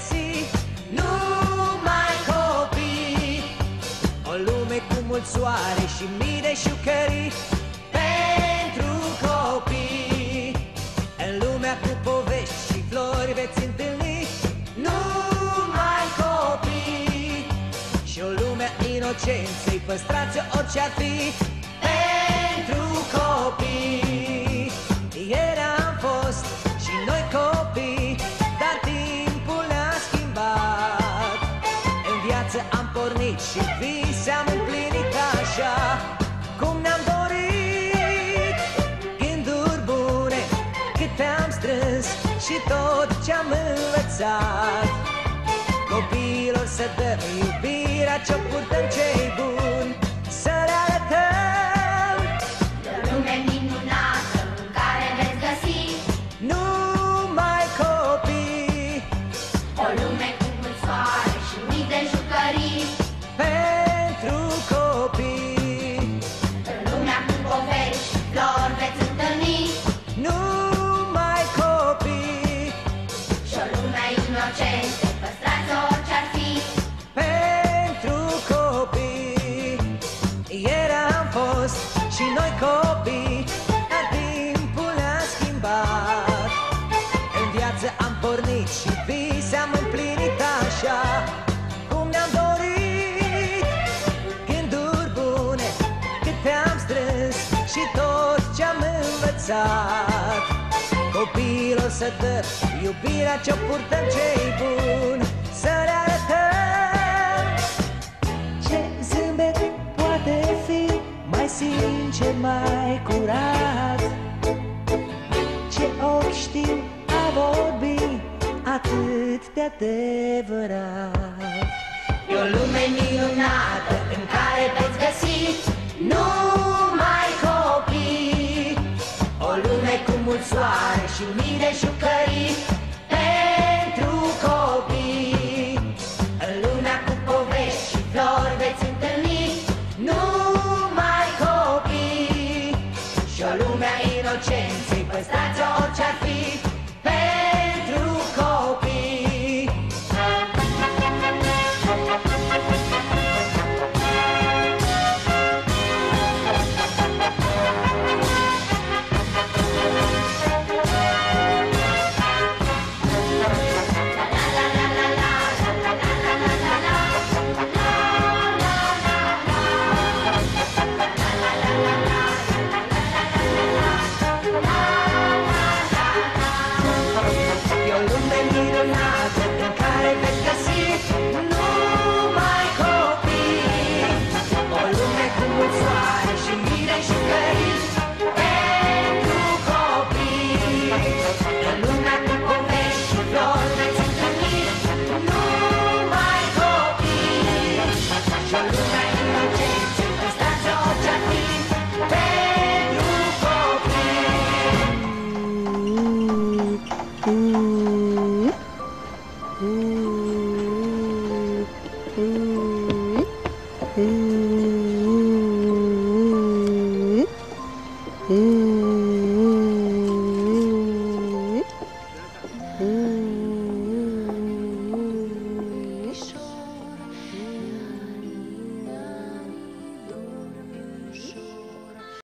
găsi numai copii. O lume cu mult soare și mii de șucării pentru copii. În lumea cu povești și flori veți întâlni numai copii. Și o lume a inocenței, păstrați-o orice-ar fi pentru copii. Ieri am fost și noi copii, dar timpul ne-a schimbat. În viață am pornit și vise am împlinit așa cum ne-am dorit. Gânduri bune câte am strâns și tot ce-am învățat. Copiilor să dăm iubirea ce-o purtăm cei buni, să le arătăm o lume minunată în care veți găsi numai copii. o lume cu mult soare și mii de jucării Pentru copii. în lumea cu povești și flori veți întâlni Numai copii. și o lume inocentă, păstrați orice-ar fi Pentru copii. Ieri am fost și noi copii, dar timpul ne-a schimbat. În viață am pornit și vise am împlinit așa cum ne-am dorit. Gânduri bune câte am strâns și tot ce-am învățat. Copiilor să dăm iubirea ce-o purtăm cei buni, să le arătăm. Ce zâmbet poate fi mai sincer, mai curat? Ce ochi știu a vorbi atât de adevărat? e o lume minunată în care veți găsi numai copii. O lume cu mult soare și mii de jucării pentru copii. În lumea cu povești și flori veți întâlni numai copii Și o lume a inocenței, păstrați-o orice-ar fi pentru copii. E o lume minunată în care veți găsi numai copii. O lume cu mult soare și mii de jucării pentru copii. În lumea cu povești și flori veți întâlni numai copii. Și o lume a inocenței, păstrați-o orice-ar fi pentru copii.